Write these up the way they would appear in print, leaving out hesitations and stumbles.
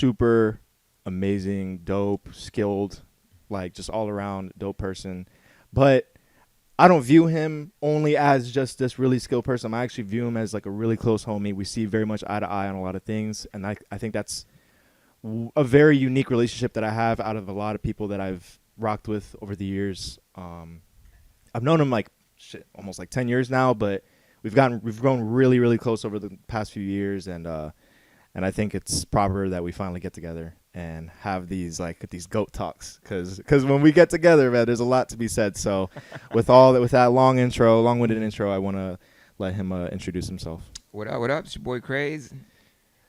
super amazing, dope, skilled, like just all around dope person. But I don't view him only as just this really skilled person. I actually view him as like a really close homie. We see very much eye to eye on a lot of things, and I think that's a very unique relationship that I have out of a lot of people that I've rocked with over the years. I've known him like almost like 10 years now, but we've grown really, really close over the past few years, and I think it's proper that we finally get together and have these goat talks, because when we get together, man, there's a lot to be said. So with that long-winded intro, I want to let him introduce himself. What up? What up? It's your boy Craze.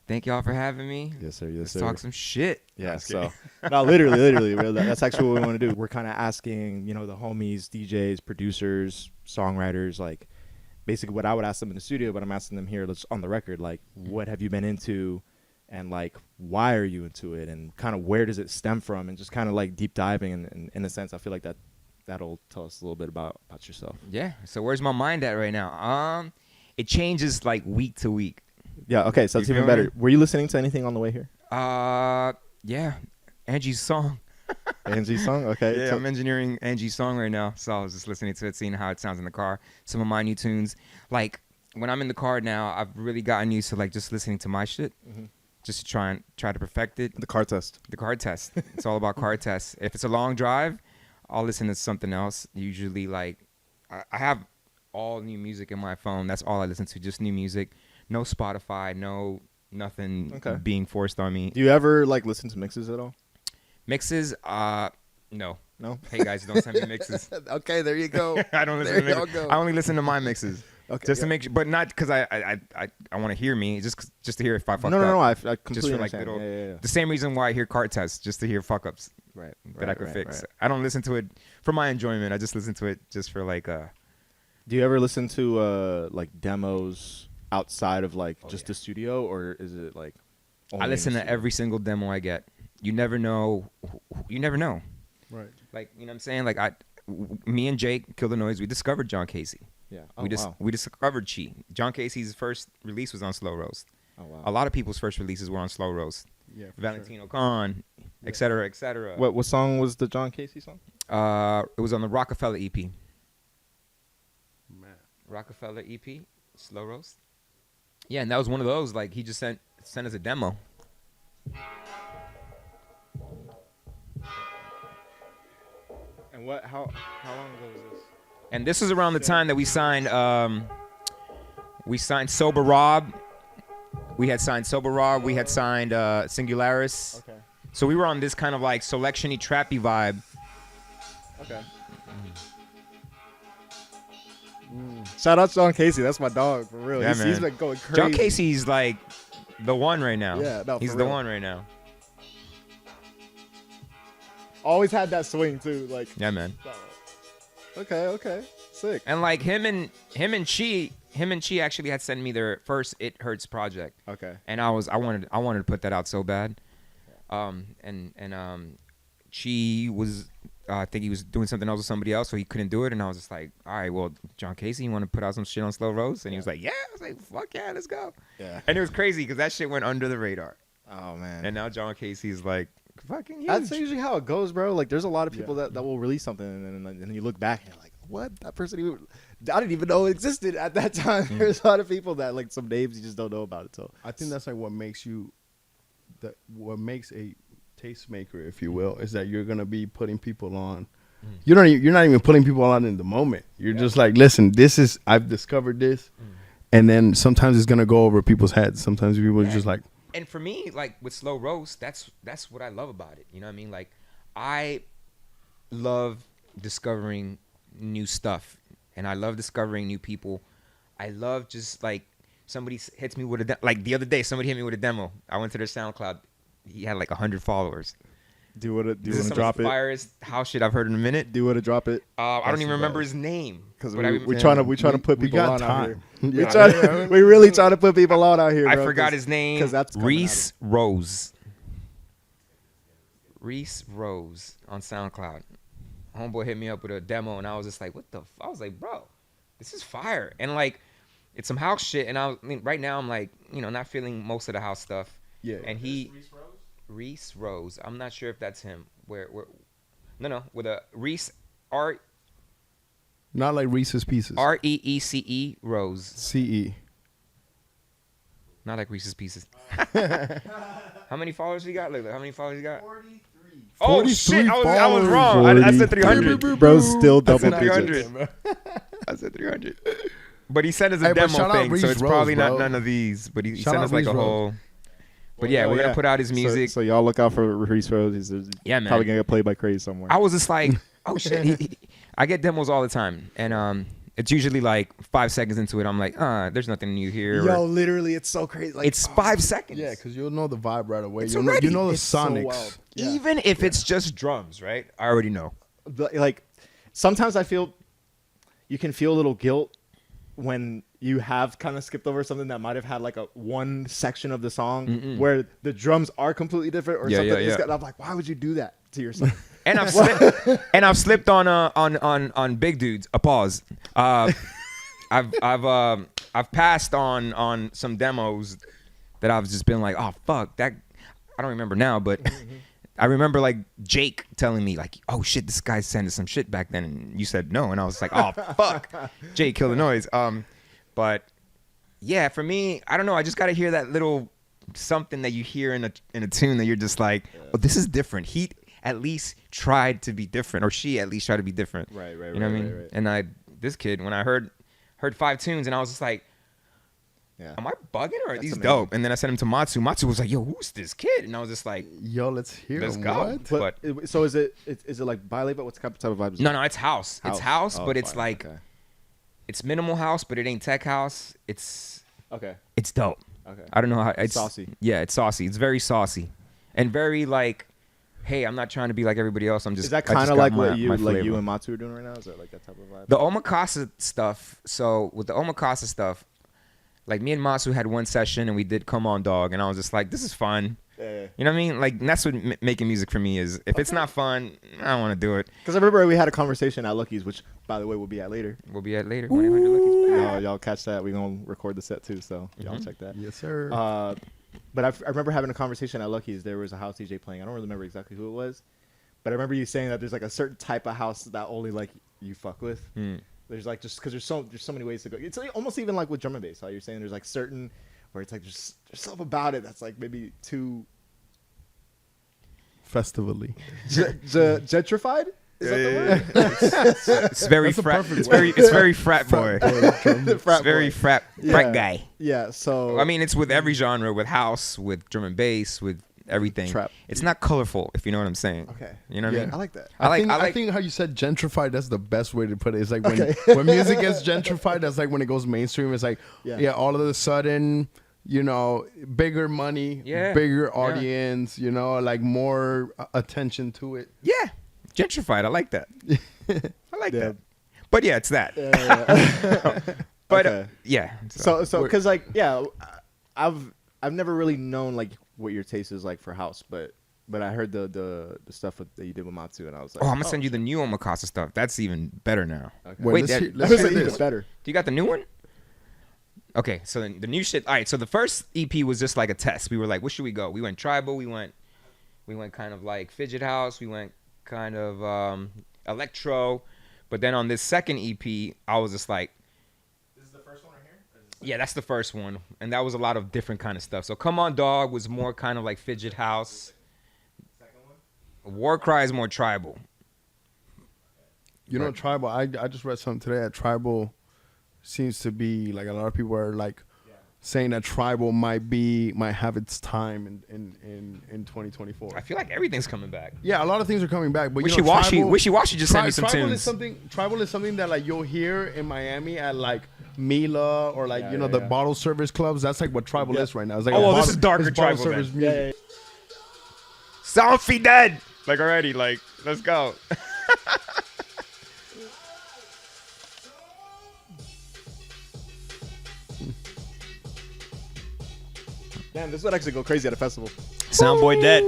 Thank y'all for having me. Yes, sir. Yes, sir. Let's talk some shit. Yeah. So, no, literally, that's actually what we want to do. We're kind of asking, the homies, DJs, producers, songwriters, like basically what I would ask them in the studio, but I'm asking them here on the record, like, what have you been into, and like, why are you into it, and kind of where does it stem from, and just kind of like deep diving. And in a sense, I feel like that'll tell us a little bit about yourself. Yeah. So where's my mind at right now? It changes like week to week. Yeah, okay, so that's even better. Were you listening to anything on the way here? Yeah, Angie's song. Angie's song? Okay. Yeah, I'm engineering Angie's song right now, so I was just listening to it, seeing how it sounds in the car. Some of my new tunes. Like, when I'm in the car now, I've really gotten used to, like, just listening to my shit, just to try to perfect it. The car test. The car test. It's all about car tests. If it's a long drive, I'll listen to something else. Usually, like, I have all new music in my phone. That's all I listen to, just new music. No Spotify, nothing being forced on me. Do you ever like listen to mixes at all? Mixes? No. No? Hey guys, don't send me mixes. Okay, there you go. I don't listen to mixes. I only listen to my mixes. Okay. Just to make sure, but not because I want to hear me, just to hear if I fuck up. No, I completely just for understand. like little, Yeah. The same reason why I hear car tests, just to hear fuck ups that I could fix. Right. I don't listen to it for my enjoyment. I just listen to it just for like Do you ever listen to like demos outside of like the studio, or is it like I listen to every single demo I get. You never know. Right. Like, you know what I'm saying? Like, me and Jake, Kill the Noise, we discovered John Casey. Yeah. We discovered Chi. John Casey's first release was on Slow Roast. Oh, wow. A lot of people's first releases were on Slow Roast. Yeah. Valentino Khan, et cetera, et cetera. What song was the John Casey song? It was on the Rockefeller EP. Man. Rockefeller EP, Slow Roast. Yeah, and that was one of those, like, he just sent us a demo. And how long ago was this? And this was around the time that we signed Sober Rob. We had signed Sober Rob. We had signed Singularis. Okay. So we were on this kind of like selectiony trappy vibe. Okay. Shout out to John Casey. That's my dog, for real. Yeah, He's been going crazy. John Casey's like the one right now. Yeah, no, he's for the real. one right now. Always had that swing too. Like. Yeah, man. Okay. Sick. And like him and Chi actually had sent me their first It Hurts project. Okay. And I wanted to put that out so bad. And Chi was I think he was doing something else with somebody else, so he couldn't do it. And I was just like, all right, well, John Casey, you want to put out some shit on Slow Roast? And he was like, yeah. I was like, fuck yeah, let's go. Yeah. And it was crazy because that shit went under the radar. Oh man. And now John Casey's like fucking huge. That's usually how it goes, bro. Like, there's a lot of people that will release something, and then you look back and you're like, what? That person, I didn't even know it existed at that time. There's a lot of people that, like, some names you just don't know about it. So I think that's like what makes a tastemaker, if you will, is that you're gonna be putting people on. You're not even putting people on in the moment. You're just like, listen, I've discovered this, and then sometimes it's gonna go over people's heads. Sometimes people are just like. And for me, like with Slow Roast, that's what I love about it. You know what I mean? Like, I love discovering new stuff, and I love discovering new people. I love just like somebody hits me with like the other day, somebody hit me with a demo. I went to their SoundCloud. He had like 100 followers. Do you want to drop it? Firest house shit I've heard in a minute. Do you want to drop it? I don't even remember his name. Because we're trying to put people on time. out here. We really trying to put people on out here. I bro, forgot his name. Because that's Reese Rose. Reese Rose on SoundCloud. Homeboy hit me up with a demo, and I was just like, what the I was like, bro, this is fire. And like, it's some house shit, and right now I'm like, not feeling most of the house stuff. Yeah. And Reese Rose. I'm not sure if that's him. Where? No. With a Reese R Not like Reese's Pieces. Reece Rose. CE. Not like Reese's Pieces. How many followers he got? Look, how many followers he got? 43. Oh shit! I was followers. wrong. I said 300. Bro's still I double said digits. 300. I said 300. But he sent us a Hey, but demo shout out thing, so Reese it's Rose, probably bro. not none of these. But he Shout sent out us like Reese a Rose. whole. But yeah, we're gonna put out his music. So y'all look out for Reese Rose. He's Yeah, man. probably gonna get played by Craze somewhere. I was just like, oh shit. I get demos all the time, and it's usually like 5 seconds into it. I'm like, there's nothing new here. Yo, or- literally, it's so crazy. Like, it's 5 seconds. Yeah, because you'll know the vibe right away. It's You know, already- you know the it's so sonics. wild. Yeah. Even if it's just drums, right? I already know. Like sometimes I feel you can feel a little guilt when you have kind of skipped over something that might have had like a one section of the song where the drums are completely different or Yeah, something. yeah, yeah. I'm like, why would you do that to yourself? And I've slipped on big dudes. A pause. I've passed on some demos that I've just been like, oh fuck that. I don't remember now, but I remember like Jake telling me like, oh shit, this guy's sending some shit back then, and you said no, and I was like, oh fuck, Jake, kill the noise. But yeah, for me, I don't know. I just gotta hear that little something that you hear in a tune that you're just like, oh, this is different. He at least tried to be different, or she at least tried to be different. Right, You know what I mean? right. And this kid, when I heard 5 tunes, and I was just like, Yeah. am I bugging or are That's these amazing. dope? And then I sent him to Matsu. Matsu was like, yo, who's this kid? And I was just like, Yo, let's hear Let's him. go. What? But so is it like bi-label? What's the type of vibe? Is it? no, it's house. It's house, Oh, but it's fine. like, okay. it's minimal house, but it ain't tech house. It's Okay. dope. Okay. I don't know how it's Saucy. Yeah, it's saucy. It's very saucy, and very like, hey, I'm not trying to be like everybody else. I'm just. Is that I just kind of got like my- what you my like flavor. you and Matsu are doing right now? Is that like that type of vibe? The omakase stuff. So with the omakase stuff, like me and Matsu had one session and we did Come On Dog, and I was just like, this is fun. Yeah. You know what I mean? Like that's what making music for me is. If it's not fun, I don't want to do it. Because I remember we had a conversation at Lucky's, which by the way we'll be at later. We'll be at later. 1-800 Lucky's. Y'all catch that. We're gonna record the set too, so y'all check that. Yes, sir. But I remember having a conversation at Lucky's. There was a house DJ playing. I don't really remember exactly who it was, but I remember you saying that there's like a certain type of house that only like you fuck with. There's like just because there's so many ways to go. It's like, almost even like with drum and bass. How you're saying there's like certain where it's like there's something about it that's like maybe too Festivally. gentrified. Is that the word? It's very That's a frat. perfect It's word. very frat boy. It's Frat very boy. frat Yeah. guy. Yeah. So I mean, it's with every genre, with house, with drum and bass, with everything. Trap. It's not colorful, if you know what I'm saying. okay. You know what I Yeah. mean? I like that. I think how you said gentrified, that's the best way to put it. It's like when, Okay. when music gets gentrified, that's like when it goes mainstream. It's like, Yeah. all of a sudden, bigger money, Yeah. bigger Yeah. audience, like more attention to it. Yeah, gentrified. I like that. I like Yeah. that. But yeah, it's that. But Okay. yeah. So because like I've never really known like what your taste is like for house, but I heard the stuff that you did with Matsu, and I was like, Oh, I'm gonna send you the new omakase stuff. That's even better now. Okay. Wait, Wait, let's that- hear- That let's was hear even this. better. Do you got the new one? Okay, so the new shit. All right, so the first EP was just like a test. We were like, what should we go? We went tribal. We went kind of like fidget house. We went kind of electro. But then on this second EP, I was just like, This is the first one right here. yeah, that's the first one, and that was a lot of different kind of stuff. So Come On Dog was more kind of like fidget house. Second one. War Cry is more tribal. Right. Tribal, I just read something today that Tribal seems to be like a lot of people are like saying that Tribal might have its time in 2024. I feel like everything's coming back. Yeah, a lot of things are coming back, but Wishy-washy just sent me some Tribal tunes. Tribal is something that like you'll hear in Miami at like Mila or like Yeah, the yeah. bottle service clubs. That's like what Tribal is right now. It's like Oh, a well, this bottle- is darker it's bottle Tribal then. service music. Sound dead. Like already, like let's go. Damn, this would actually go crazy at a festival. Soundboy dead.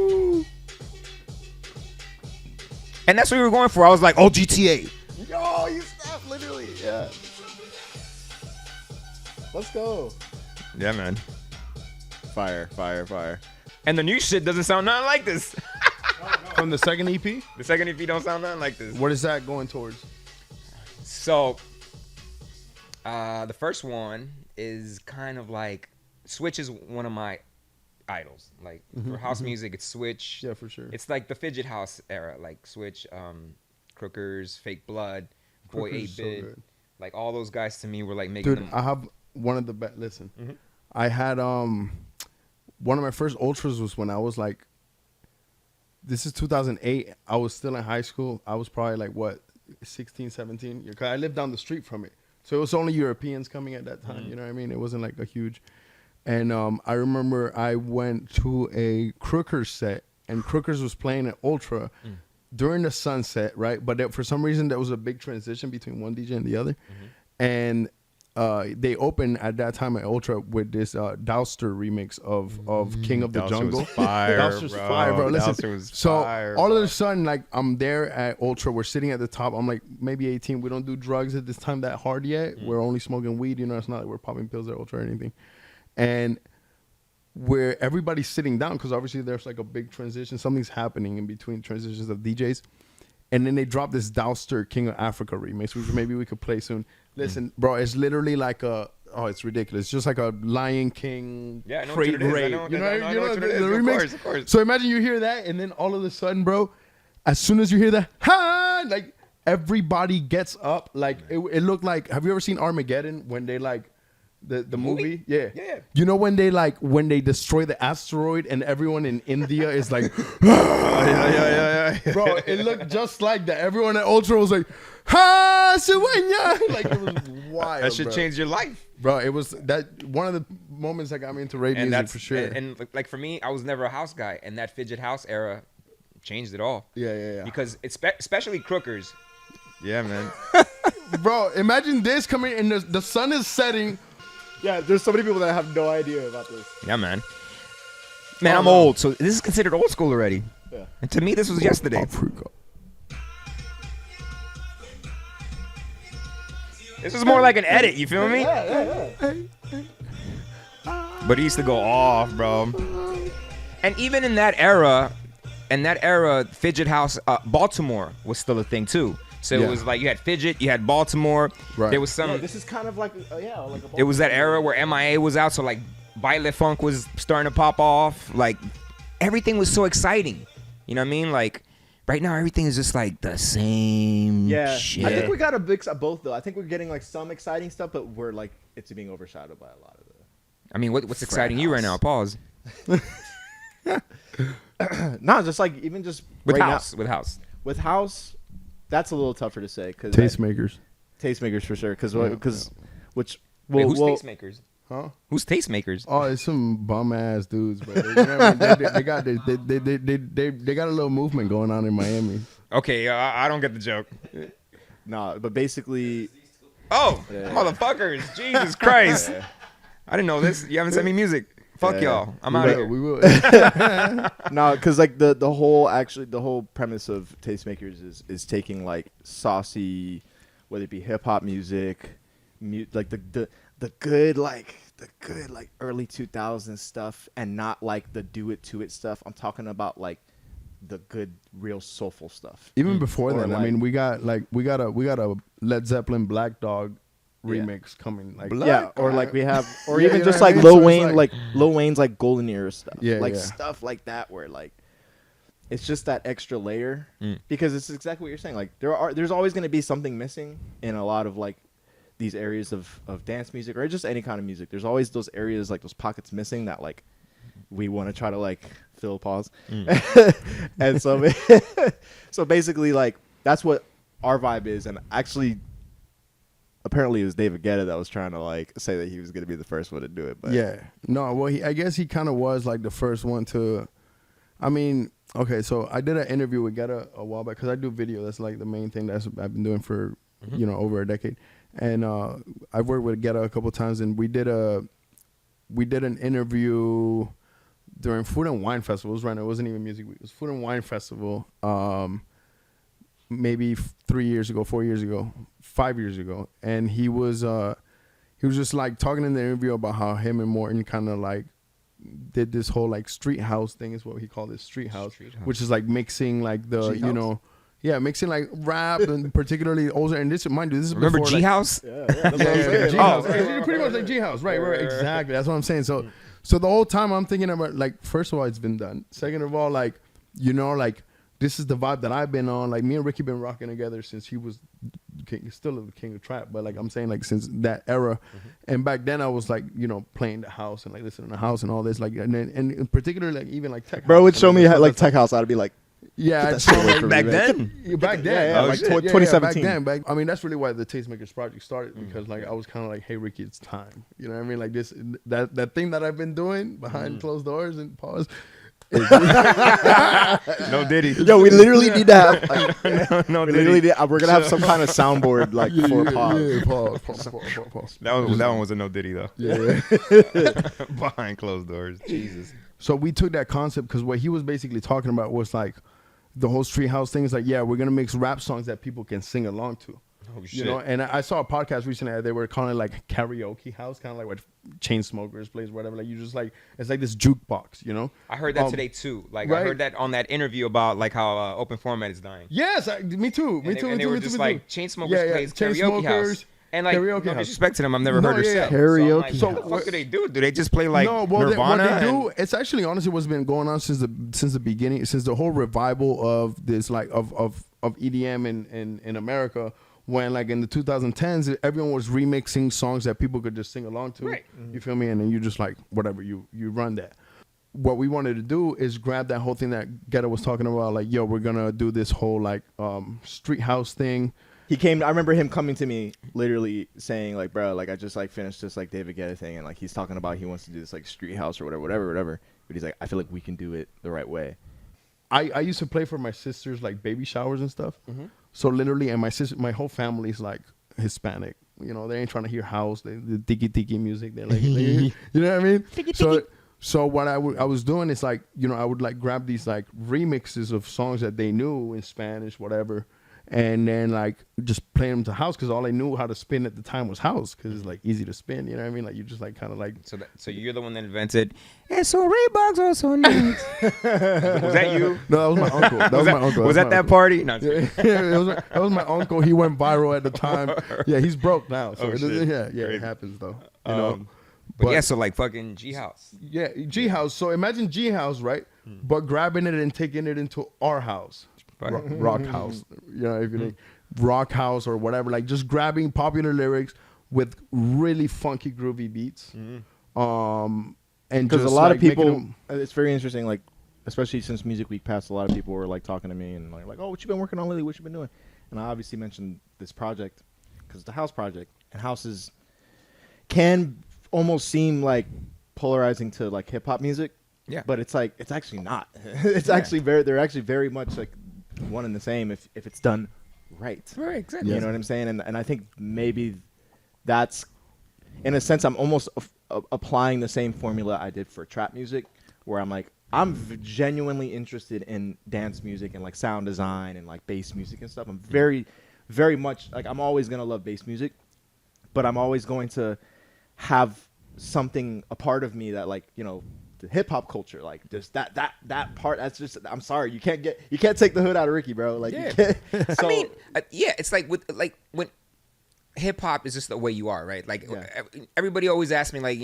And that's what we were going for. I was like, oh, GTA. Yo, you snapped literally. Yeah. Let's go. Yeah, man. Fire. And the new shit doesn't sound nothing like this. From the second EP? The second EP don't sound nothing like this. What is that going towards? So, the first one is kind of like Switch is one of my idols. Like for house music, it's Switch. Yeah, for sure. It's like the Fidget House era, like Switch, Crookers, Fake Blood, Boy Crookers 8-Bit. so good. Like all those guys to me were like making Dude, them. I have one of the best. Listen, I had one of my first ultras was when I was like, this is 2008. I was still in high school. I was probably like what 16, 17. Cause I lived down the street from it, so it was only Europeans coming at that time. You know what I mean? It wasn't like a huge. And I remember I went to a Crookers set, and Crookers was playing an ultra during the sunset, right? But for some reason, there was a big transition between one DJ and the other. And they opened at that time at Ultra with this Douster remix of King of the Douster Jungle. was fire, Douster's bro. fire, bro. Listen, Douster was so fire, all bro. of a sudden, like I'm there at Ultra, we're sitting at the top. I'm like maybe 18. We don't do drugs at this time that hard yet. We're only smoking weed. You know, it's not like we're popping pills at Ultra or anything. And where everybody's sitting down because obviously there's like a big transition. Something's happening in between transitions of DJs. And then they dropped this Douster King of Africa remix, which maybe we could play soon. Listen, bro, it's literally like it's ridiculous. It's just like a Lion King crate raid. You know the remix? Of course. So imagine you hear that, and then all of a sudden, bro, as soon as you hear that, ha! Like everybody gets up. Like it looked like. Have you ever seen Armageddon when they like the movie? Yeah. You know when they destroy the asteroid and everyone in India is like, yeah. bro, it looked just like that. Everyone at Ultra was like, ha, sueña. Like it was wild. That should bro. change your life. Bro, it was that one of the moments that got me into rave music for sure. And like for me, I was never a house guy, and that Fidget House era changed it all. Yeah. Because especially Crookers. Yeah, man. Bro, imagine this coming and the sun is setting. Yeah, there's so many people that have no idea about this. Yeah, man. Man, I'm old, so this is considered old school already. Yeah. And to me, this was yesterday. Africa. This is more like an edit, you feel me? Yeah. But it used to go off, bro. And even in that era, Fidget House, Baltimore was still a thing too. So it was like you had Fidget, you had Baltimore. Right. There was some. Yeah, this is kind of like It was that era where MIA was out, so like Violet Funk was starting to pop off. Like everything was so exciting. You know what I mean? Like right now, everything is just like the same. Yeah, shit. I think we got a mix of both though. I think we're getting like some exciting stuff, but we're like it's being overshadowed by a lot of the. I mean, what's exciting you right now? Pause. No, just like even just With right house, with house. with house, that's a little tougher to say because Tastemakers. Tastemakers for sure because which Wait, well, who's Tastemakers? Huh? Who's Tastemakers? Oh, it's some bum ass dudes, but you know what I mean? they got a little movement going on in Miami. Okay, I don't get the joke. nah, but basically Oh, Yeah. motherfuckers! Jesus Christ! I didn't know this. You haven't sent me music. Fuck Yeah. y'all. I'm out of here. We will. no, because like the whole premise of Tastemakers is taking like saucy, whether it be hip hop music, like the good like early 2000s stuff, and not like the do it to it stuff. I'm talking about like the good, real soulful stuff. Even before Or that, I like- mean, we got a Led Zeppelin Black Dog remix coming. Like Yeah, or like we have, or Yeah, even you know just what I like mean? Lil So it's Wayne, like- Lil Wayne's like golden era stuff, Yeah, like yeah. stuff like that, where like it's just that extra layer because it's exactly what you're saying. Like there's always going to be something missing in a lot of like these areas of dance music or just any kind of music. There's always those areas like those pockets missing that like we want to try to like fill pause, and so so basically like that's what our vibe is, and actually. Apparently, it was David Guetta that was trying to like say that he was going to be the first one to do it. But Yeah. No, well, I guess he kind of was like the first one to. I mean, okay, so I did an interview with Guetta a while back because I do video. That's like the main thing I've been doing for over a decade, and I've worked with Guetta a couple times, and we did an interview during Food and Wine Festival. It was right now. It wasn't even Music Week. It was Food and Wine Festival. Maybe 4 years ago, 5 years ago, and he was just like talking in the interview about how him and Morton kind of like did this whole like street house thing, is what he called it, street house, Street house. which is like mixing like the G house? mixing like rap and particularly older. And this, mind you, this is Remember before, G like, House? That's what I'm saying. G House. It's pretty much like G House, right? Right, exactly. That's what I'm saying. So the whole time I'm thinking about, like, first of all, it's been done. Second of all, like, like this is the vibe that I've been on. Like, me and Ricky been rocking together since he was still the king of trap, but like I'm saying, like since that era. And back then I was like, playing the house and like listening to the house and all this, like, and in particular, like even like tech. Bro house would and, show me stuff like that's tech house. I'd be like, yeah, that shit away from Back me, man. then? back then, Yeah, like, like 2017. Back then, I mean, that's really why the Tastemakers project started, because like I was kind of like, hey Ricky, it's time. You know what I mean? Like this, that thing that I've been doing behind closed doors and pause. No Diddy. Yo, we literally need to have. Like, No we Diddy. literally we're gonna have some kind of soundboard like for pause. Pause. That one was a no Diddy though. Yeah. Behind closed doors. Jesus. So we took that concept, because what he was basically talking about was like the whole street house thing is like, yeah, we're gonna mix rap songs that people can sing along to. Oh shit. You know, and I saw a podcast recently. They were calling it like karaoke house, kind of like what Chainsmokers plays, whatever. Like you just like, it's like this jukebox, I heard that today too. Like I right? heard that on that interview about like how open format is dying. Yes, me too. Me too. And they were just like Chainsmokers plays karaoke house. And like, Karaoke no house. disrespect to them, I've never heard her say. Karaoke So, house. what the fuck do they do? Do they just play like no, well, Nirvana? what they do, it's actually honestly what's been going on since the beginning, since the whole revival of this like of EDM in America. When like in the 2010s, everyone was remixing songs that people could just sing along to. Right. You feel me? And then you just like whatever you run that. What we wanted to do is grab that whole thing that Ghetto was talking about. Like, yo, we're gonna do this whole like street house thing. He came. I remember him coming to me, literally saying like, "Bro, like I just like finished this like David Guetta thing, and like he's talking about he wants to do this like street house or whatever." But he's like, "I feel like we can do it the right way." I used to play for my sisters like baby showers and stuff. So literally, and my whole family's like Hispanic. You know, they ain't trying to hear house, the tiki music. They're like, you know what I mean? So what I was doing is like, I would like grab these like remixes of songs that they knew in Spanish, whatever, and then like just play them to house, because all I knew how to spin at the time was house, because it's like easy to spin. You know what I mean? Like you just like kind of like. So you're the one that invented. And so Reeboks also needs. Was that you? No, that was my uncle. That was my uncle. Was that uncle. party? No. Yeah, that was my uncle. He went viral at the time. Yeah, he's broke now. So Oh, shit. yeah, Crazy. it happens though. You know. But yeah, so like fucking G House. Yeah, G House. So imagine G House, right? But grabbing it and taking it into our house, Right. rock house. You know, if you think rock house or whatever, like just grabbing popular lyrics with really funky groovy beats. And Because just a lot like of people, making it's very interesting. Like, especially since Music Week passed, a lot of people were like talking to me and like, "Oh, what you been working on lately? What you been doing?" And I obviously mentioned this project because it's the house project, and houses can almost seem like polarizing to like hip hop music. Yeah. But it's like it's actually not. It's actually they're actually very much like one and the same if it's done right. Right, exactly. You know what I'm saying? And I think maybe that's, in a sense, I'm almost applying the same formula I did for trap music, where I'm like, I'm genuinely interested in dance music and like sound design and like bass music and stuff. I'm very, very much like, I'm always going to love bass music, but I'm always going to have something, a part of me that like, the hip hop culture, like just that part. That's just. I'm sorry, you can't take the hood out of Ricky, bro. Like, Yeah. you can't. So, I mean, it's like when hip hop is just the way you are, right? Like everybody always asks me, like,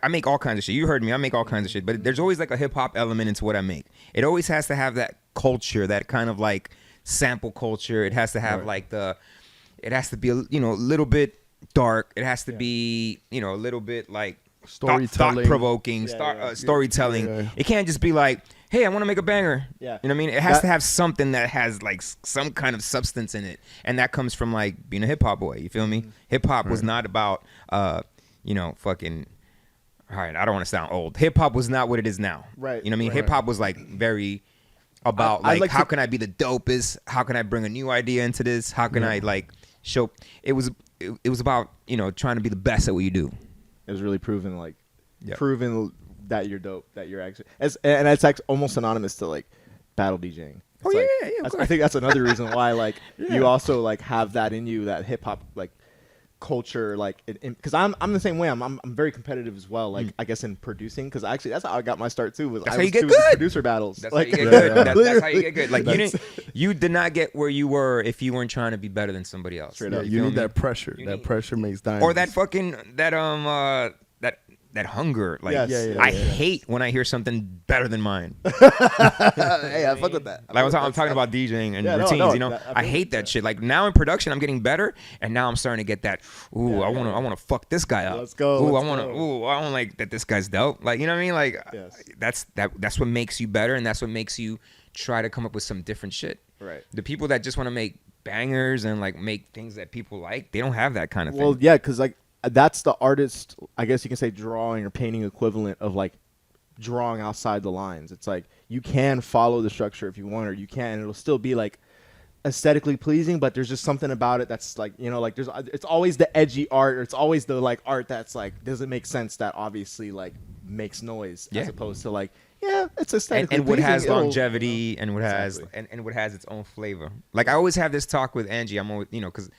I make all kinds of shit. You heard me, I make all kinds of shit, but there's always like a hip hop element into what I make. It always has to have that culture, that kind of like sample culture. It has to have like it has to be a little bit dark. It has to be a little bit like storytelling, thought-provoking, storytelling. Yeah. It can't just be like, hey, I want to make a banger. Yeah. You know what I mean? It has to have something that has like some kind of substance in it. And that comes from like being a hip hop boy. You feel me? Hip hop was not about, fucking, all right, I don't want to sound old. Hip hop was not what it is now. Right. You know what I mean? Right. Hip hop was like very about I'd like how to- can I be the dopest? How can I bring a new idea into this? How can I like show, it was about, trying to be the best at what you do. it was really proven Yep. that you're dope, that you're actually, and it's like almost synonymous to like battle DJing. It's Oh, like, yeah, of I think that's another reason why like you also like have that in you, that hip hop like culture, like, because I'm the same way. I'm very competitive as well. Like, I guess in producing, because actually that's how I got my start too. Was That's I how you was get doing good. producer battles. That's Like, how you get good. That's how you literally. get good. Like you did not get where you were if you weren't trying to be better than somebody else. Straight Yeah, up. you feel need me? that pressure. You That need- pressure makes diamonds. Or that fucking that hunger. Like Yes. Yeah, yeah, I yeah. hate when I hear something better than mine. Hey, I fuck with that. Like I'm talking about DJing and Yeah, no, routines, no, you know. I I feel hate that shit. Like now in production, I'm getting better, and now I'm starting to get that. Ooh, I wanna fuck this guy up. Let's go, Ooh, let's I wanna. go. Ooh, I want like that. This guy's dope. Like you know what I mean? Like Yes. that's what makes you better, and that's what makes you try to come up with some different shit. Right. The people that just want to make bangers and like make things that people like, they don't have that kind of thing. Well, yeah, because like that's the artist, I guess you can say, drawing or painting equivalent of like drawing outside the lines. It's like you can follow the structure if you want, or you can, and it'll still be like aesthetically pleasing, but there's just something about it that's like, you know, like it's always the edgy art, or it's always the like art that's like doesn't make sense, that obviously like makes noise, Yeah. as opposed to like, yeah, it's aesthetically and what pleasing, has it'll- longevity and what Exactly. has and what has its own flavor. Like I always have this talk with Angie. I'm always, you know, because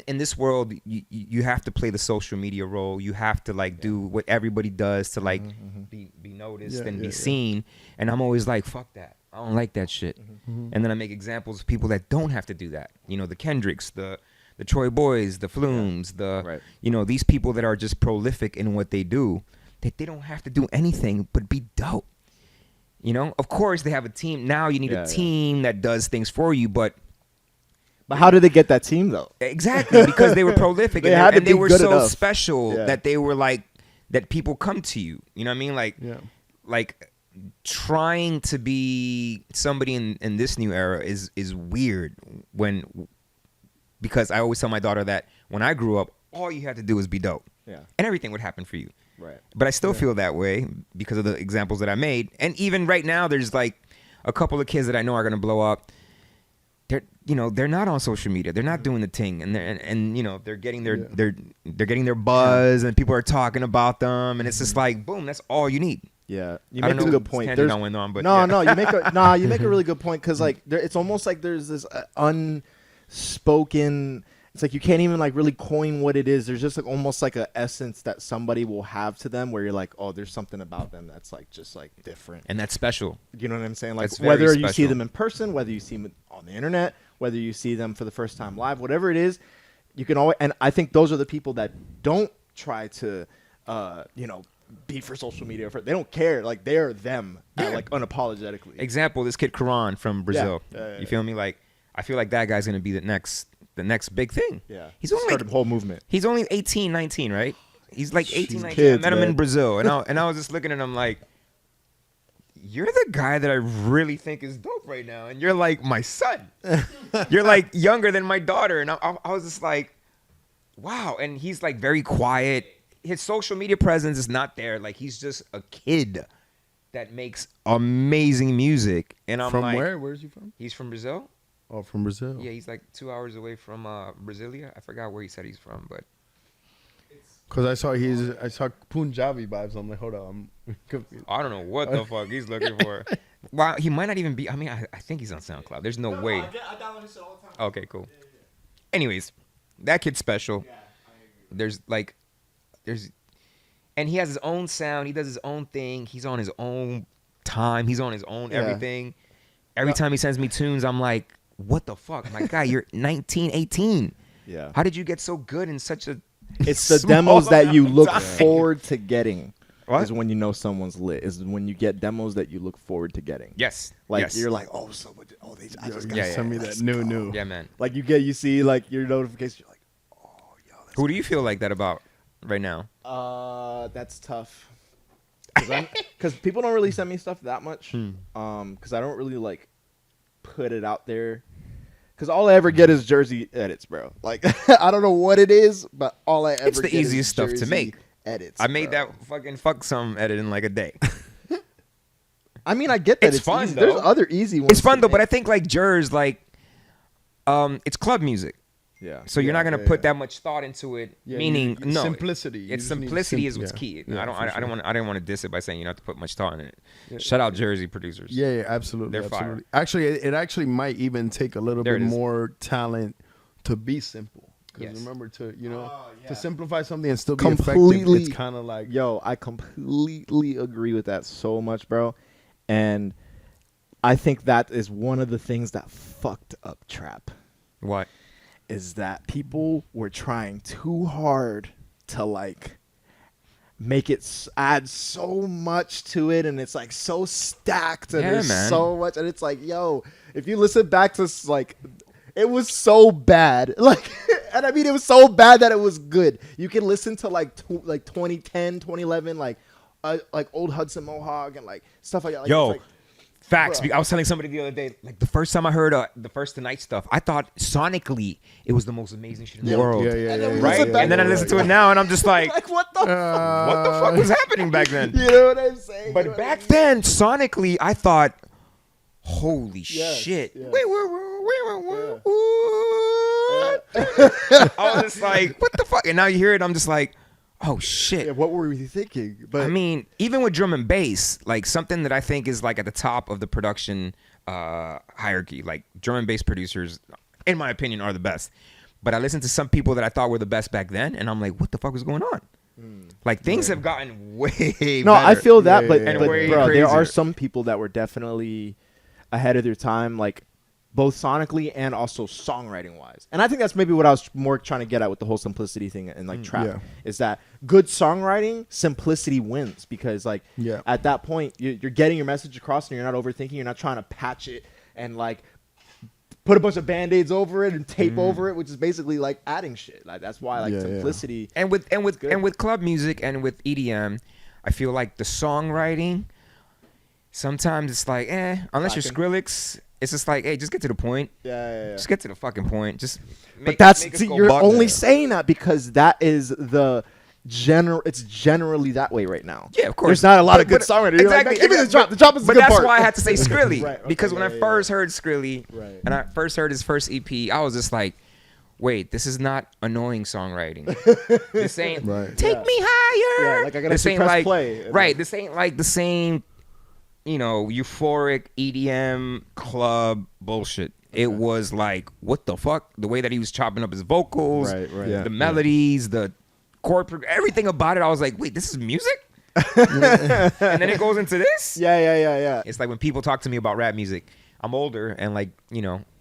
in this world you have to play the social media role. You have to like do what everybody does to like be noticed Yeah, and yeah, be yeah. seen. And I'm always like, fuck that. I don't like that shit. And then I make examples of people that don't have to do that. You know, the Kendricks, the Troy Boys, the Flumes, the Right. you know, these people that are just prolific in what they do. That they don't have to do anything but be dope. You know, of course they have a team. Now you need Yeah, a yeah. team that does things for you, but But how did they get that team though? exactly because they were prolific They and, had to and they be were good so enough. special Yeah. that they were like that people come to you. You know what I mean? Yeah. Like trying to be somebody in this new era is weird because I always tell my daughter that when I grew up, all you had to do was be dope. Yeah. And everything would happen for you. Right. But I still feel that way because of the examples that I made. And even right now, there's like a couple of kids that I know are gonna blow up. They're not on social media. They're not doing the thing, and you know they're getting their they're getting their buzz, and people are talking about them, and it's just like boom, that's all you need. Yeah, you I make don't a know good what point. tangent There's I went on, but no, yeah. no, you make a really good point, because like it's almost like there's this unspoken. It's like you can't even like really coin what it is. There's just like almost like a essence that somebody will have to them, where you're like, oh, there's something about them that's like just like different. And that's special. You know what I'm saying? Like That's very whether you see special. them in person, whether you see them on the internet, whether you see them for the first time live, whatever it is, you can always. And I think those are the people that don't try to, be for social media. They don't care. Like they're them, like unapologetically. Example: this kid Karan from Brazil. Yeah, You feel me? Like I feel like that guy's gonna be the next big thing. Yeah, He's only started a whole movement. He's only 18, 19, right? He's like 18, He's 19. kids, I met him in man. Brazil, and I was just looking at him like, you're the guy that I really think is dope right now, and you're like my son. You're like younger than my daughter, and I was just like, wow. And he's like very quiet. His social media presence is not there. Like he's just a kid that makes amazing music. And I'm From like, where? Where's he from? He's from Brazil. Oh, from Brazil. Yeah, he's like 2 hours away from Brasilia. I forgot where he said he's from, but Because I saw Punjabi vibes. I'm like, hold on, I'm confused. I don't know what the fuck he's looking for. Wow, he might not even be. I mean, I think he's on SoundCloud. There's no way. I download his shit all the time. Okay, cool. Anyways, that kid's special. Yeah, I agree. And he has his own sound. He does his own thing. He's on his own time. He's on his own Yeah. everything. Every time he sends me tunes, I'm like, what the fuck? My guy, you're 19, 18. Yeah, How did you get so good in such a it's the small demos that you amount of look time? forward to getting. What? Is when you know someone's lit. Is when you get demos that you look forward to getting. Yes. Like yes. you're like, oh, someone. Oh, they. I just got. yeah, Send me let's that new, go. new. Yeah, man. Like you see like your notification. You're like, oh, yo. Who do you feel like that about right now? That's tough. Because people don't really send me stuff that much. Hmm. Because I don't really like put it out there. Because all I ever get is Jersey edits, bro. Like I don't know what it is, but all I ever It's the get is easiest stuff to Jersey make. Edits. I made bro. that fucking fuck some edit in like a day. I mean, I get that It's fun, easy. though. There's other easy ones. It's fun to though, but I make. think like Jers, like, it's club music, yeah. so you're not gonna yeah, put yeah. that much thought into it. Yeah, meaning, no, simplicity. You It's just need simplicity is sim- what's yeah. key. Yeah, for I sure. didn't want to diss it by saying you don't have to put much thought in it. Shout out Jersey producers. Yeah, absolutely. They're fire. absolutely. Actually, it actually might even take a little There bit it is. more talent to be simple. Because Yes. remember to yeah. to simplify something and still be Completely. effective. It's kind of like Yo, I completely agree with that so much, bro. And I think that is one of the things that fucked up trap. What? Is that people were trying too hard to like make it add so much to it, and it's like so stacked, and Yeah, there's man. so much, and it's like, yo, if you listen back to like, it was so bad, like, and I mean, it was so bad that it was good. You can listen to like 2010, 2011, like old Hudson Mohawk and like stuff like that. Like, Yo. it's like, Facts. Bruh. I was telling somebody the other day, like the first time I heard the first Tonight stuff, I thought sonically it was the most amazing shit in the world. Yeah, yeah, And yeah, then we yeah, Right? listen back And then I listen to it now and I'm just like, like what the fuck? what the fuck was happening back then? You know what I'm saying? You know But what back I mean? then, sonically, I thought, holy Yes, shit. yes. Wait, what? I was just like, what the fuck? And now you hear it, I'm just like, oh shit. Yeah, what were we thinking? But I mean, even with drum and bass, like something that I think is like at the top of the production hierarchy, like drum and bass producers, in my opinion, are the best. But I listened to some people that I thought were the best back then, and I'm like, what the fuck was going on? Like things have gotten way no, I better. feel that, Yeah, but, yeah, yeah. but And way bro, there are crazier. some people that were definitely ahead of their time, like both sonically and also songwriting wise. And I think that's maybe what I was more trying to get at with the whole simplicity thing and like trap yeah. is that good songwriting, simplicity wins, because like Yeah. at that point you're getting your message across and you're not overthinking, you're not trying to patch it and like put a bunch of band-aids over it and tape over it, which is basically like adding shit. Like that's why like Yeah, yeah. simplicity. And with good. club music and with EDM, I feel like the songwriting sometimes it's like, unless you're Skrillex, it's just like, hey, just get to the point. Yeah. Just get to the fucking point. Just But that's make us see, go you're buck. only saying that because that is the general. It's generally that way right now. Yeah, of course. There's not a lot of But- good songwriters. You're like, Exactly. "No, give me the drop. The drop is the But good that's part." why I had to say Skrilly. Right, okay, Because when I yeah, first heard Skrilly Right. and I first heard his first EP, I was just like, wait, this is not annoying songwriting. This ain't Right. take Yeah. me higher. Yeah, like I gotta This ain't press like play. right. This ain't like the same, euphoric EDM club bullshit. It was like, what the fuck? The way that he was chopping up his vocals, Right. Yeah. the melodies, the chord, everything about it. I was like, wait, this is music? And then it goes into this? Yeah. It's like when people talk to me about rap music, I'm older and like,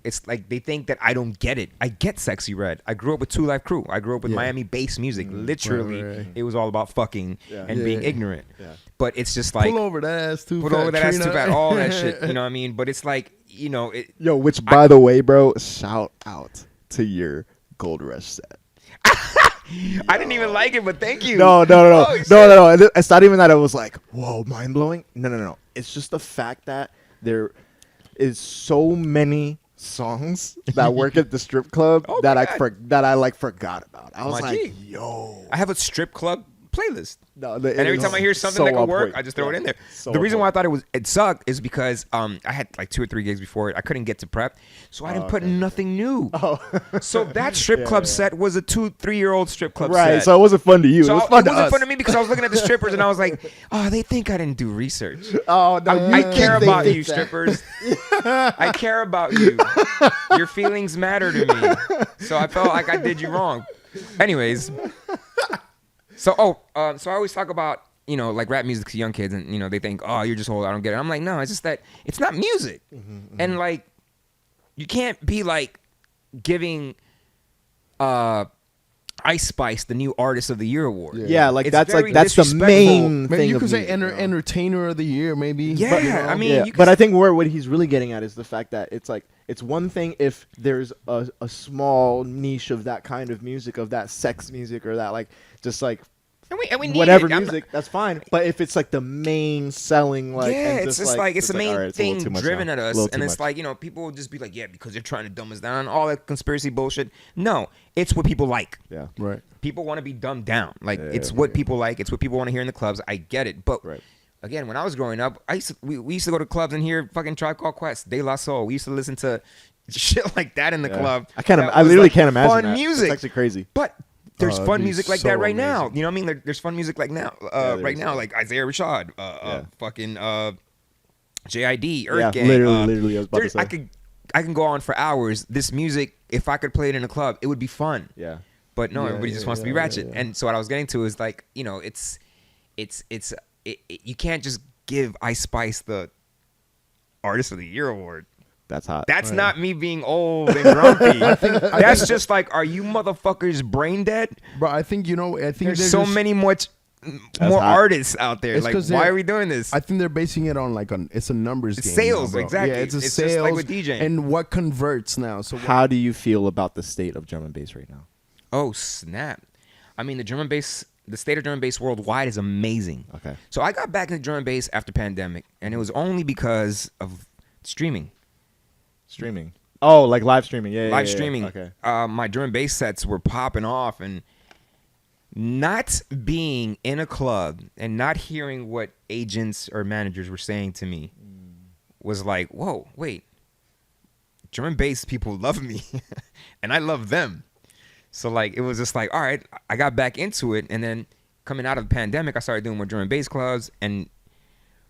it's like they think that I don't get it. I get Sexy Red. I grew up with Two Life Crew. I grew up with Yeah. Miami bass music. Literally, right. it was all about fucking Yeah. and Yeah. being ignorant. Yeah. But it's just like, Pull over that ass too put fat, over that ass too Trina. fat, all that shit. You know what I mean? But it's like, it, Yo, which by the way, bro, shout out to your Gold Rush set. I didn't even like it, but thank you. No. Oh, shit. No. It's not even that it was like, whoa, mind blowing. No. It's just the fact that there is so many songs that work at the strip club Oh that my I like forgot about. I was My like, G. yo. I have a strip club playlist. No, And every time I hear something that could work, I just throw it in there. The reason why I thought it sucked is because I had like 2 or 3 gigs before it. I couldn't get to prep, so I didn't put nothing new. Oh. So that strip club set was a 2-3-year-old strip club Right, set. so it wasn't fun to you. So it was fun to wasn't us. fun to me because I was looking at the strippers and I was like, oh, they think I didn't do research. Oh, no, I you care think about they you, think that. strippers. I care about you. Your feelings matter to me. So I felt like I did you wrong. Anyways. So I always talk about, like rap music to young kids and, they think, oh, you're just old, I don't get it. I'm like, no, it's just that it's not music. And like, you can't be like giving Ice Spice the new Artist of the Year award. Yeah, like It's that's very that's the disrespectful. main Maybe thing. you of could say music, you know? entertainer of the year, maybe. Yeah, But, I mean, Yeah, you but could I think what he's really getting at is the fact that it's like it's one thing if there's a small niche of that kind of music, of that sex music or that like just like and we need whatever it. I'm music, that's fine. But if it's like the main selling, like yeah, and it's just like it's the main all right, it's a little thing too much driven now. at A us, little and too it's much. like people will just be like, yeah, because they're trying to dumb us down, all that conspiracy bullshit. No, it's what people like. yeah, Right. People want to be dumbed down. Like Yeah, it's yeah, what yeah. people like. It's what people want to hear in the clubs. I get it, but Right. again, when I was growing up, we used to go to clubs and hear fucking Tribe Called Quest, De La Soul. We used to listen to shit like that in the Yeah. club. I can't. That I was, literally like, can't imagine fun that. music. It's actually crazy. But there's Oh, fun it'd be music like so that right now. amazing. You know what I mean? There's fun music like now, there right is, now, yeah. like Isaiah Rashad, Yeah. fucking JID, Earth Yeah, Gang. literally, I was about to there's- say. I can go on for hours. This music, if I could play it in a club, it would be fun. Yeah. But no, Yeah, everybody just wants to be ratchet. And so what I was getting to is like, you know, you can't just give Ice Spice the Artist of the Year award. That's hot. That's not me being old and grumpy. That's just like, are you motherfuckers brain dead? Bro, I think There's so many more hot. artists out there. It's Like, 'cause why they're- are we doing this? I think they're basing it on like it's a numbers game. sales, now, bro. exactly. Yeah, it's a It's just sales like with DJing. and what converts now. So How do you feel about the state of drum and bass right now? Oh, snap. I mean, the state of drum and bass worldwide is amazing. Okay. So I got back into drum and bass after pandemic, and it was only because of streaming. Streaming. Oh, like live streaming. Yeah. Live yeah. streaming. Okay. My drum and bass sets were popping off, and not being in a club and not hearing what agents or managers were saying to me was like, whoa, wait. Drum and bass people love me, and I love them. So like it was just like, all right, I got back into it, and then coming out of the pandemic, I started doing more drum and bass clubs, and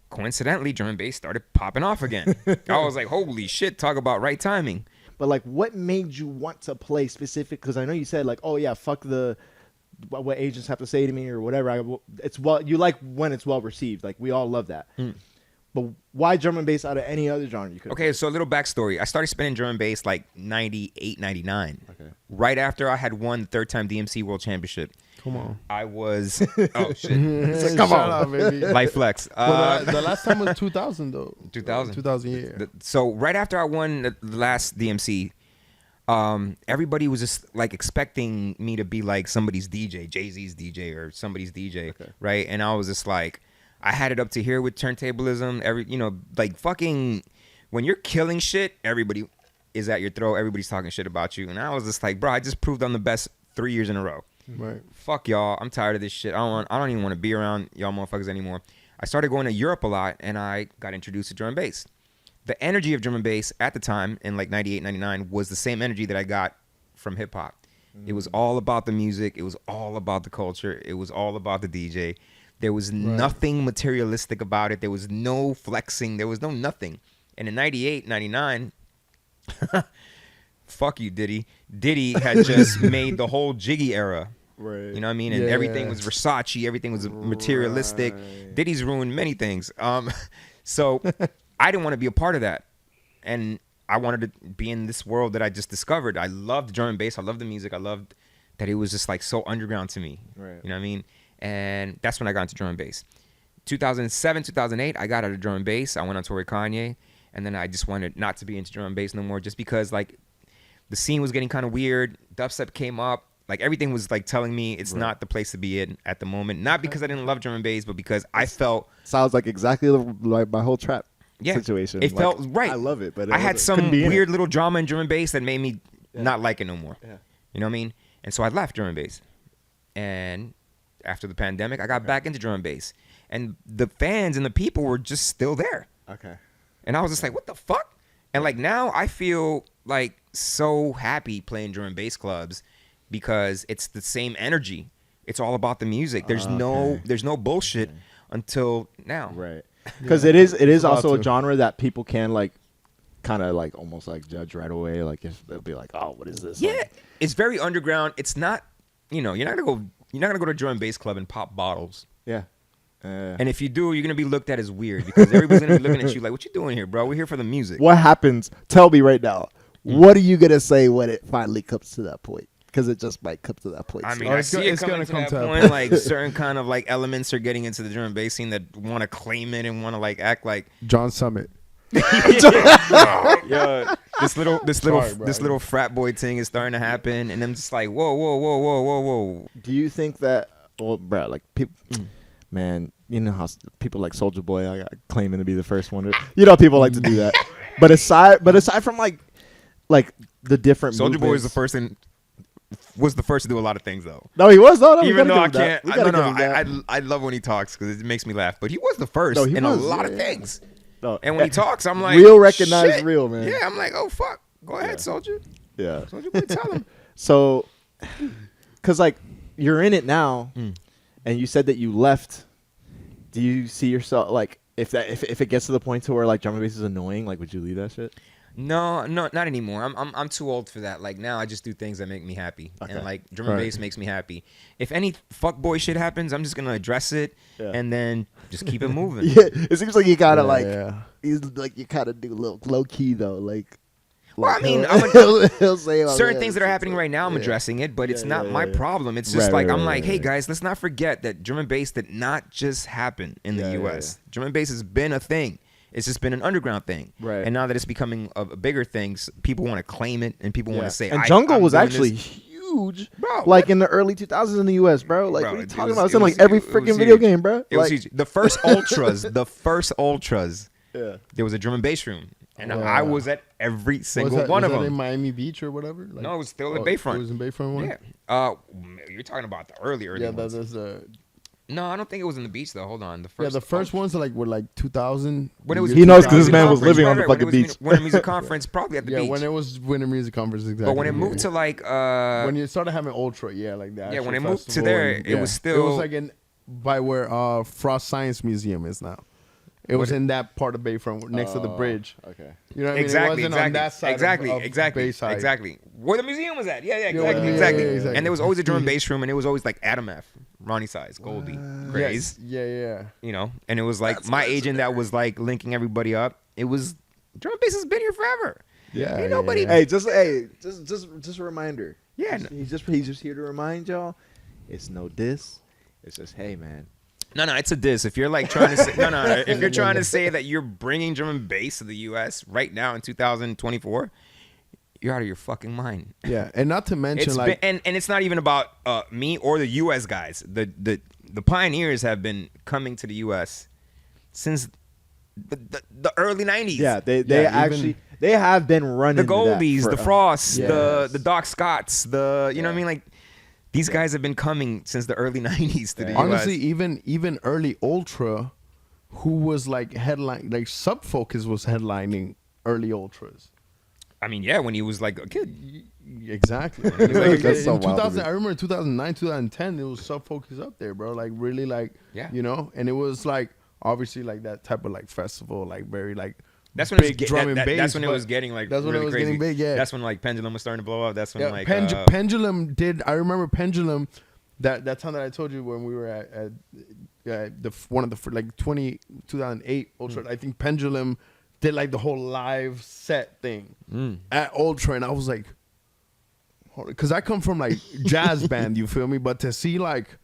coincidentally, drum and bass started popping off again. I was like, holy shit, talk about right timing. But like, what made you want to play specific? Because I know you said like, oh yeah, fuck what agents have to say to me or whatever. It's you like when it's well received. Like we all love that. But why drum and bass out of any other genre you could? Okay, so a little backstory. I started spinning drum and bass like 98, 99. Okay. Right after I had won the third time DMC World Championship. come on, I was, oh shit. come on, baby. Life flex. Well, the last time was 2000 though. 2000. 2000, yeah. So right after I won the last DMC, everybody was just like expecting me to be like somebody's DJ, Jay-Z's DJ or somebody's DJ, right? And I was just like, I had it up to here with turntablism. Like fucking, when you're killing shit, everybody is at your throat. Everybody's talking shit about you. And I was just like, bro, I just proved I'm the best 3 years in a row. Right. Fuck y'all. I'm tired of this shit. I don't even want to be around y'all motherfuckers anymore. I started going to Europe a lot, and I got introduced to drum and bass. The energy of drum and bass at the time in like 98, 99 was the same energy that I got from hip hop. It was all about the music. It was all about the culture. It was all about the DJ. There was nothing materialistic about it. There was no flexing. There was no nothing. And in 98, 99, fuck you, Diddy. Diddy had just made the whole Jiggy era. Right. You know what I mean? And everything was Versace. Everything was materialistic. Diddy's ruined many things. So I didn't want to be a part of that. And I wanted to be in this world that I just discovered. I loved drum and bass. I loved the music. I loved that it was just like so underground to me. Right. You know what I mean? And that's when I got into drum and bass. 2007, 2008, I got out of drum and bass. I went on tour with Kanye. And then I just wanted not to be into drum and bass no more, just because like the scene was getting kind of weird. Dubstep came up. Like everything was like telling me it's not the place to be in at the moment. Not because I didn't love drum and bass, but because I felt sounds like exactly like my whole trap situation. It felt right. I love it, but I had some couldn't be in weird it. little drama in drum and bass that made me not like it no more. Yeah. You know what I mean? And so I left drum and bass. And after the pandemic, I got back into drum and bass. And the fans and the people were just still there. Okay. And I was just like, what the fuck? And like now I feel like so happy playing drum and bass clubs because it's the same energy. It's all about the music. There's no bullshit until now. Right. Because it is about also a to. genre that people can like kind of like almost like judge right away. Like if they'll be like, oh, what is this? Yeah. Like, It's very underground. It's not, you're not gonna go to a drum and bass club and pop bottles. yeah. And if you do, you're gonna be looked at as weird because everybody's gonna be looking at you like, what you doing here, bro? We're here for the music. What happens? Tell me right now. What are you gonna say when it finally comes to that point? Because it just might come to that point. I mean, Oh, I it's see go- it it's coming gonna to come that to that point. Like certain kind of like elements are getting into the drum and bass scene that want to claim it and want to like act like John Summit. yeah, this Sorry, bro. little frat boy thing is starting to happen, and I'm just like, whoa. Do you think that? Well, bro, like people, man, you know how people like Soldier Boy, I got claiming to be the first one. You know, people like to do that. But aside from like the different Soldier Boy is movements- was the first to do a lot of things though. No, he was. No, Even though I can't. can't, I love when he talks because it makes me laugh. But he was the first No, he in was, a lot of yeah. things. No, And when he talks, I'm like, real recognize shit. real, man. Yeah, I'm like, oh fuck, go ahead, Soldier. Yeah. Soldier Boy, tell him. So, because like you're in it now, and you said that you left. Do you see yourself like if it gets to the point to where like drum and bass is annoying? Like, would you leave that shit? No, not anymore. I'm too old for that. Like now, I just do things that make me happy, and like drum and bass makes me happy. If any fuckboy shit happens, I'm just gonna address it and then just keep it moving. Yeah, it seems like you gotta Yeah. you kind of do a little low key though, like. Well, I mean, He'll say certain things that are happening right now, I'm addressing it, but it's not my problem. It's just I'm like, hey guys, let's not forget that drum and bass did not just happen in the U.S. Drum and bass has been a thing. It's just been an underground thing, right? And now that it's becoming a bigger thing, people want to claim it, and people want to say. And jungle was actually huge, bro. Like in the early 2000s in the U.S., bro. Like bro, what are you talking about? It's in like every freaking video game, bro. It was huge. The first ultras, Yeah. There was a drum and bass room, and I was at every single one of them. In Miami Beach or whatever? Like, no, it was still in Bayfront. It was in Bayfront one? Yeah. You're talking about the early yeah, ones. that's No, I don't think it was in the beach though. Hold on. the first ones were like 2000. When it was He knows 'cause this man was living on the fucking beach. Winter Music Conference, probably at the beach. Yeah, when it was Winter Music Conference, exactly. But when it moved to like when you started having Ultra, like that. Yeah, when it moved to there, it was still. It was like by where Frost Science Museum is now. It was in that part of Bayfront, next to the bridge. Okay. You know what I mean? Exactly, It wasn't on that side of Bayside. exactly. Where the museum was at. Yeah, yeah, exactly. exactly. And there was always a drum and bass room, and it was always like Adam F, Ronnie Size, Goldie, Craze. Yeah. You know, and it was like my agent that was like linking everybody up. It was drum and bass has been here forever. Yeah. Ain't nobody. Hey, just a reminder. Yeah. He's just here to remind y'all. It's no diss. It's just hey, man. No, it's a diss. If you're like trying to say, if you're trying to say that you're bringing drum and bass to the U.S. right now in 2024, you're out of your fucking mind. Yeah, and not to mention and it's not even about me or the U.S. guys. The pioneers have been coming to the U.S. since the early 90s. Yeah, they actually they have been running the Goldies, the Frosts, yes. the Doc Scotts, you know what I mean, like. These guys have been coming since the early 90s to the US. Honestly, even early Ultra, who was like headline, like Sub Focus was headlining early Ultras. I mean, yeah, when he was like a kid. Exactly. That's so in wild 2000, I remember 2009, 2010, it was Sub Focus up there, bro. Like really, like you know, and it was like obviously like that type of like festival, like very like. That's when, big drum and bass, that's when it was getting like that's when really it was crazy. getting big, yeah. That's when like Pendulum was starting to blow up. That's when like Pendulum did. I remember Pendulum. That time that I told you when we were at the one of the like 2008 Ultra. I think Pendulum did like the whole live set thing at Ultra, and I was like, because I come from like jazz band, you feel me? But to see like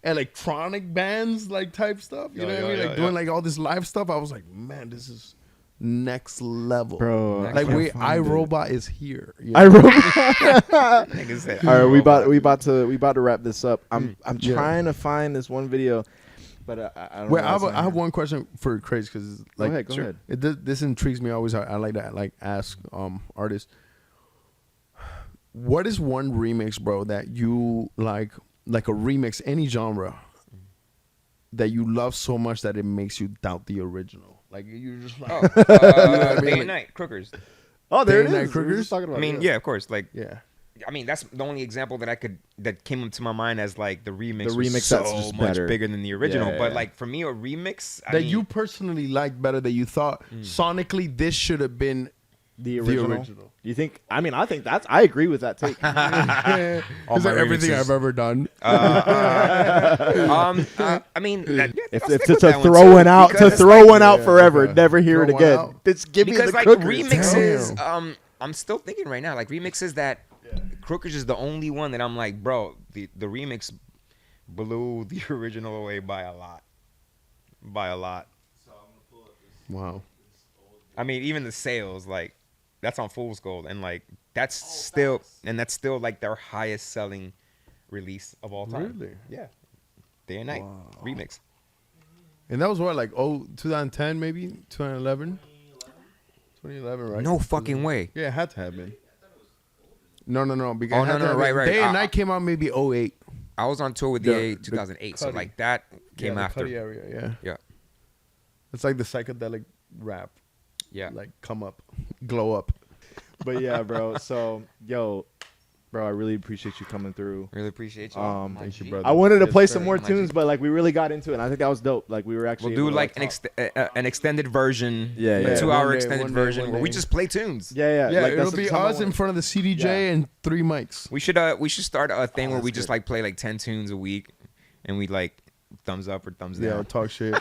electronic bands like type stuff, you know what I mean? Like doing like all this live stuff, I was like, man, this is next level, bro. Like iRobot is here. iRobot. All right, we about to wrap this up. I'm trying to find this one video, but I don't. Wait, know I have one question for Craze because like go ahead. This intrigues me always. I like that. Like ask artists, what is one remix, bro, that you like a remix, any genre, that you love so much that it makes you doubt the original? Like you're just like, Day and Night, Crookers. Oh, there it Day and is. Night Crookers? I mean, yeah, of course. Like, yeah. I mean, that's the only example that came up to my mind as like the remix. The was remix so that's just much better. bigger than the original. Yeah. But like for me, a remix that you personally like better, that you thought sonically this should have been the original. You think? I mean, I think I agree with that take. Is that everything I've ever done? I mean, if to throw one out, forever, never hear it again. Just give me the like Crookers. remixes. I'm still thinking right now, like remixes that Crookers is the only one that I'm like, bro, the remix blew the original away by a lot. Wow. I mean, even the sales, like that's on Fool's Gold, and like that's still like their highest selling release of all time. Really? Yeah. Day and Night remix. And that was what, like 2010 maybe? 2011? 2011, right? No fucking way. Yeah, it had to have been. No. Because right. Day and Night came out maybe 08. I was on tour with DA 2008, so like that came after. Cuddy area, Yeah. It's like the psychedelic rap. Yeah. Like come up, glow up. But yeah, bro. So, yo, Bro, I really appreciate you coming through. Really appreciate you. Um, My Thank you, G. brother. I wanted to Yes, play sir. some more My tunes, G. but like we really got into it. And I think that was dope. Like we were actually We'll do able to, like talk. an extended version. Yeah, yeah. A 2 One hour day, extended one day, version one where we day. just play tunes. Yeah, Yeah, like, it'll that's be something I us in wanna- front of the CDJ Yeah. and 3 mics. We should start a thing where that's we just good. like play like 10 tunes a week, and we like thumbs up or thumbs Yeah, down. talk shit.